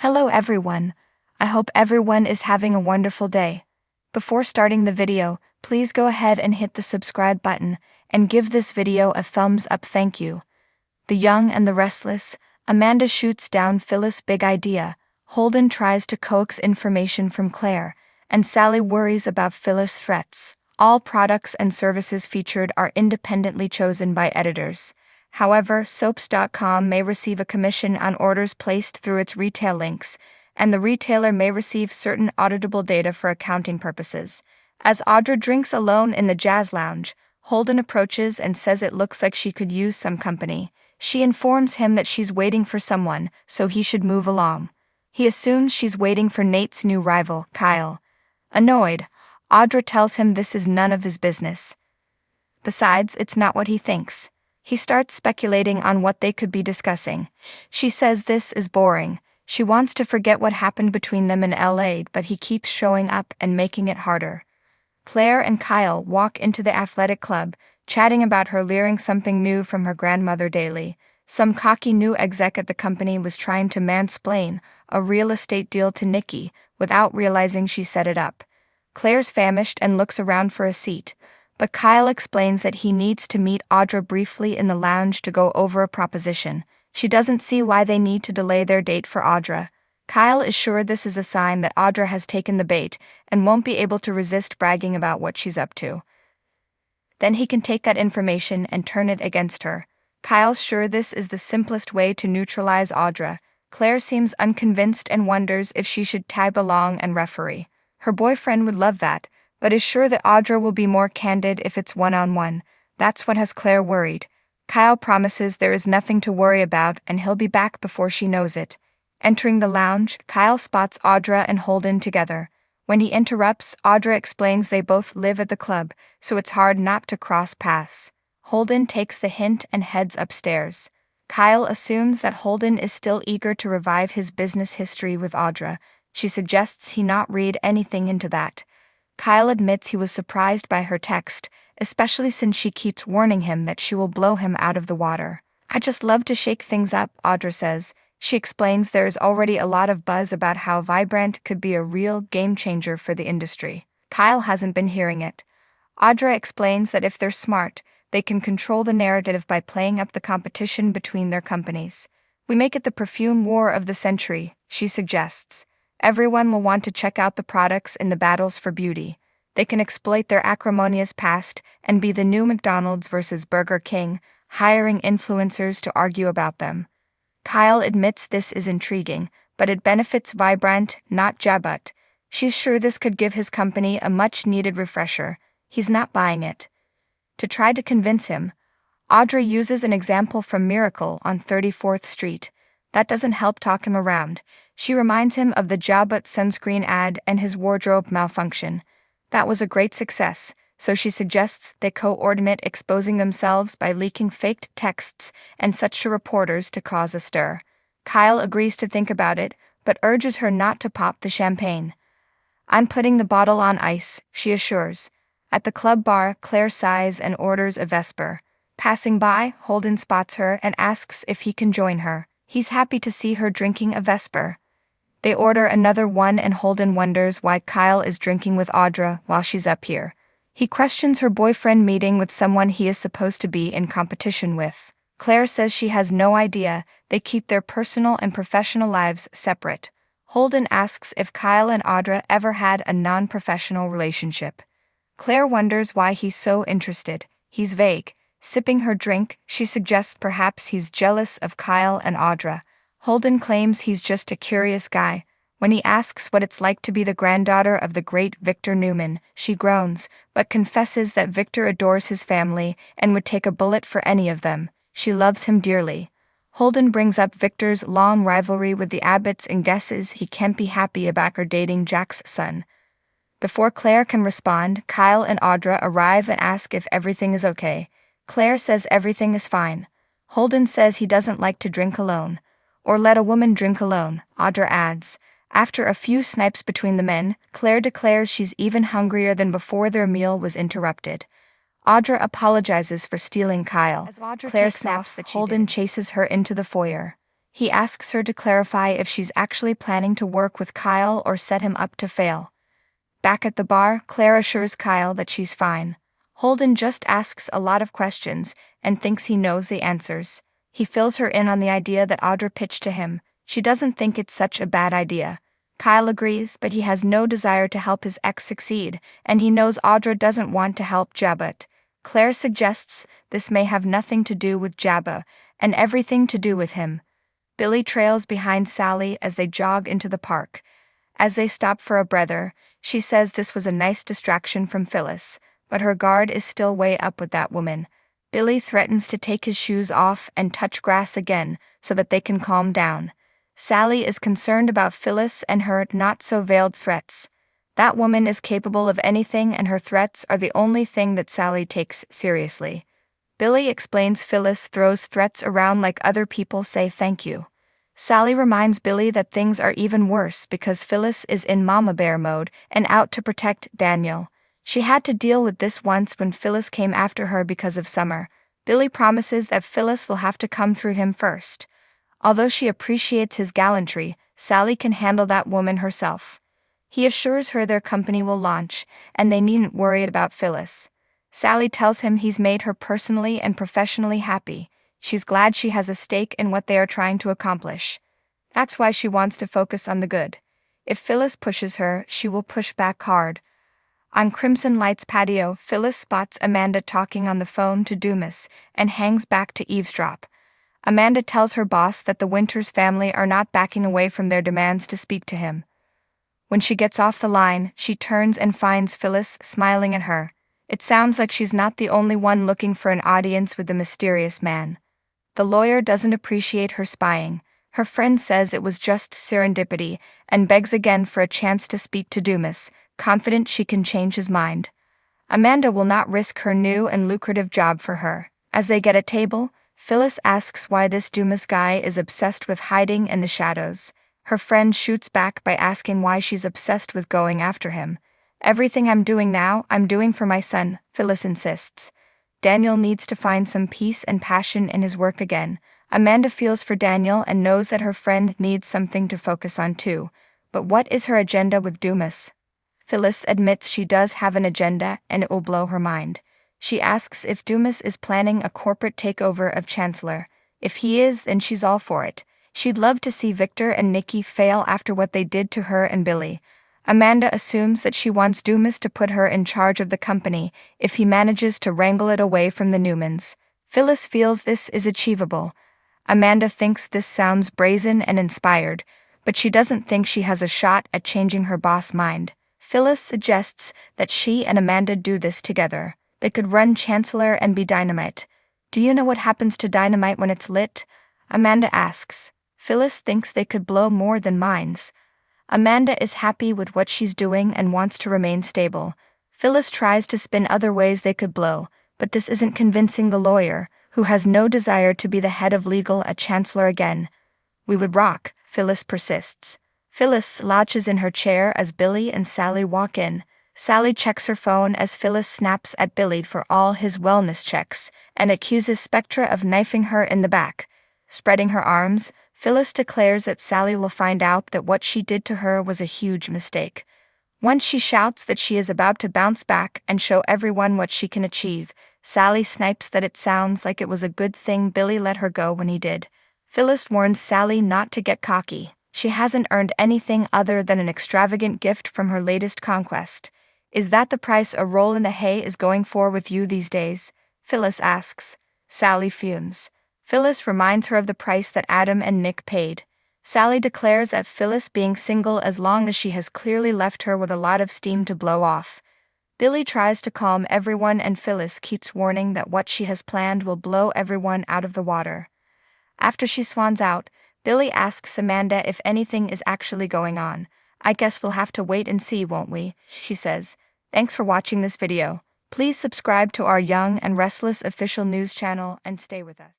Hello everyone. I hope everyone is having a wonderful day. Before starting the video, please go ahead and hit the subscribe button and give this video a thumbs up. Thank you. The Young and the Restless. Amanda shoots down Phyllis' big idea. Holden tries to coax information from Claire, and Sally worries about Phyllis' threats. All products and services featured are independently chosen by editors. However, soaps.com may receive a commission on orders placed through its retail links, and the retailer may receive certain auditable data for accounting purposes. As Audra drinks alone in the jazz lounge, Holden approaches and says it looks like she could use some company. She informs him that she's waiting for someone, so he should move along. He assumes she's waiting for Nate's new rival, Kyle. Annoyed, Audra tells him this is none of his business. Besides, it's not what he thinks. He starts speculating on what they could be discussing. She says this is boring. She wants to forget what happened between them in LA, but he keeps showing up and making it harder. Claire and Kyle walk into the athletic club, chatting about her learning something new from her grandmother daily. Some cocky new exec at the company was trying to mansplain a real estate deal to Nikki without realizing she set it up. Claire's famished and looks around for a seat, but Kyle explains that he needs to meet Audra briefly in the lounge to go over a proposition. She doesn't see why they need to delay their date for Audra. Kyle is sure this is a sign that Audra has taken the bait and won't be able to resist bragging about what she's up to. Then he can take that information and turn it against her. Kyle's sure this is the simplest way to neutralize Audra. Claire seems unconvinced and wonders if she should tag along and referee. Her boyfriend would love that, but is sure that Audra will be more candid if it's one-on-one. That's what has Claire worried. Kyle promises there is nothing to worry about and he'll be back before she knows it. Entering the lounge, Kyle spots Audra and Holden together. When he interrupts, Audra explains they both live at the club, so it's hard not to cross paths. Holden takes the hint and heads upstairs. Kyle assumes that Holden is still eager to revive his business history with Audra. She suggests he not read anything into that. Kyle admits he was surprised by her text, especially since she keeps warning him that she will blow him out of the water. "I just love to shake things up," Audra says. She explains there is already a lot of buzz about how Vibrant could be a real game-changer for the industry. Kyle hasn't been hearing it. Audra explains that if they're smart, they can control the narrative by playing up the competition between their companies. "We make it the perfume war of the century," she suggests. Everyone will want to check out the products in the battles for beauty. They can exploit their acrimonious past and be the new McDonald's versus Burger King, hiring influencers to argue about them. Kyle admits this is intriguing, but it benefits Vibrant, not Jabut. She's sure this could give his company a much-needed refresher. He's not buying it. To try to convince him, Audra uses an example from Miracle on 34th Street. That doesn't help talk him around. She reminds him of the Jabut sunscreen ad and his wardrobe malfunction. That was a great success, so she suggests they coordinate exposing themselves by leaking faked texts and such to reporters to cause a stir. Kyle agrees to think about it, but urges her not to pop the champagne. "I'm putting the bottle on ice," she assures. At the club bar, Claire sighs and orders a Vesper. Passing by, Holden spots her and asks if he can join her. He's happy to see her drinking a Vesper. They order another one and Holden wonders why Kyle is drinking with Audra while she's up here. He questions her boyfriend meeting with someone he is supposed to be in competition with. Claire says she has no idea. They keep their personal and professional lives separate. Holden asks if Kyle and Audra ever had a non-professional relationship. Claire wonders why he's so interested. He's vague. Sipping her drink, she suggests perhaps he's jealous of Kyle and Audra. Holden claims he's just a curious guy. When he asks what it's like to be the granddaughter of the great Victor Newman, she groans, but confesses that Victor adores his family and would take a bullet for any of them. She loves him dearly. Holden brings up Victor's long rivalry with the Abbotts and guesses he can't be happy about her dating Jack's son. Before Claire can respond, Kyle and Audra arrive and ask if everything is okay. Claire says everything is fine. Holden says he doesn't like to drink alone. Or let a woman drink alone, Audra adds. After a few snipes between the men, Claire declares she's even hungrier than before their meal was interrupted. Audra apologizes for stealing Kyle. As Audra Claire snaps that Holden chases her into the foyer. He asks her to clarify if she's actually planning to work with Kyle or set him up to fail. Back at the bar, Claire assures Kyle that she's fine. Holden just asks a lot of questions and thinks he knows the answers. He fills her in on the idea that Audra pitched to him. She doesn't think it's such a bad idea. Kyle agrees, but he has no desire to help his ex succeed, and he knows Audra doesn't want to help Jabba. Claire suggests this may have nothing to do with Jabba, and everything to do with him. Billy trails behind Sally as they jog into the park. As they stop for a breather, she says this was a nice distraction from Phyllis, but her guard is still way up with that woman. Billy threatens to take his shoes off and touch grass again so that they can calm down. Sally is concerned about Phyllis and her not-so-veiled threats. That woman is capable of anything, and her threats are the only thing that Sally takes seriously. Billy explains Phyllis throws threats around like other people say thank you. Sally reminds Billy that things are even worse because Phyllis is in mama bear mode and out to protect Daniel. She had to deal with this once when Phyllis came after her because of Summer. Billy promises that Phyllis will have to come through him first. Although she appreciates his gallantry, Sally can handle that woman herself. He assures her their company will launch, and they needn't worry about Phyllis. Sally tells him he's made her personally and professionally happy. She's glad she has a stake in what they are trying to accomplish. That's why she wants to focus on the good. If Phyllis pushes her, she will push back hard. On Crimson Light's patio, Phyllis spots Amanda talking on the phone to Dumas and hangs back to eavesdrop. Amanda tells her boss that the Winters family are not backing away from their demands to speak to him. When she gets off the line, she turns and finds Phyllis smiling at her. It sounds like she's not the only one looking for an audience with the mysterious man. The lawyer doesn't appreciate her spying. Her friend says it was just serendipity and begs again for a chance to speak to Dumas, confident she can change his mind. Amanda will not risk her new and lucrative job for her. As they get a table, Phyllis asks why this Dumas guy is obsessed with hiding in the shadows. Her friend shoots back by asking why she's obsessed with going after him. Everything I'm doing now, I'm doing for my son, Phyllis insists. Daniel needs to find some peace and passion in his work again. Amanda feels for Daniel and knows that her friend needs something to focus on too. But what is her agenda with Dumas? Phyllis admits she does have an agenda and it will blow her mind. She asks if Dumas is planning a corporate takeover of Chancellor. If he is, then she's all for it. She'd love to see Victor and Nikki fail after what they did to her and Billy. Amanda assumes that she wants Dumas to put her in charge of the company if he manages to wrangle it away from the Newmans. Phyllis feels this is achievable. Amanda thinks this sounds brazen and inspired, but she doesn't think she has a shot at changing her boss' mind. Phyllis suggests that she and Amanda do this together. They could run Chancellor and be dynamite. Do you know what happens to dynamite when it's lit? Amanda asks. Phyllis thinks they could blow more than mines. Amanda is happy with what she's doing and wants to remain stable. Phyllis tries to spin other ways they could blow, but this isn't convincing the lawyer, who has no desire to be the head of legal at Chancellor again. We would rock, Phyllis persists. Phyllis slouches in her chair as Billy and Sally walk in. Sally checks her phone as Phyllis snaps at Billy for all his wellness checks and accuses Spectra of knifing her in the back. Spreading her arms, Phyllis declares that Sally will find out that what she did to her was a huge mistake. Once she shouts that she is about to bounce back and show everyone what she can achieve, Sally snipes that it sounds like it was a good thing Billy let her go when he did. Phyllis warns Sally not to get cocky. She hasn't earned anything other than an extravagant gift from her latest conquest. Is that the price a roll in the hay is going for with you these days? Phyllis asks. Sally fumes. Phyllis reminds her of the price that Adam and Nick paid. Sally declares that Phyllis being single as long as she has clearly left her with a lot of steam to blow off. Billy tries to calm everyone and Phyllis keeps warning that what she has planned will blow everyone out of the water. After she swans out, Billy asks Amanda if anything is actually going on. I guess we'll have to wait and see, won't we? She says. Thanks for watching this video. Please subscribe to our Young and Restless official news channel and stay with us.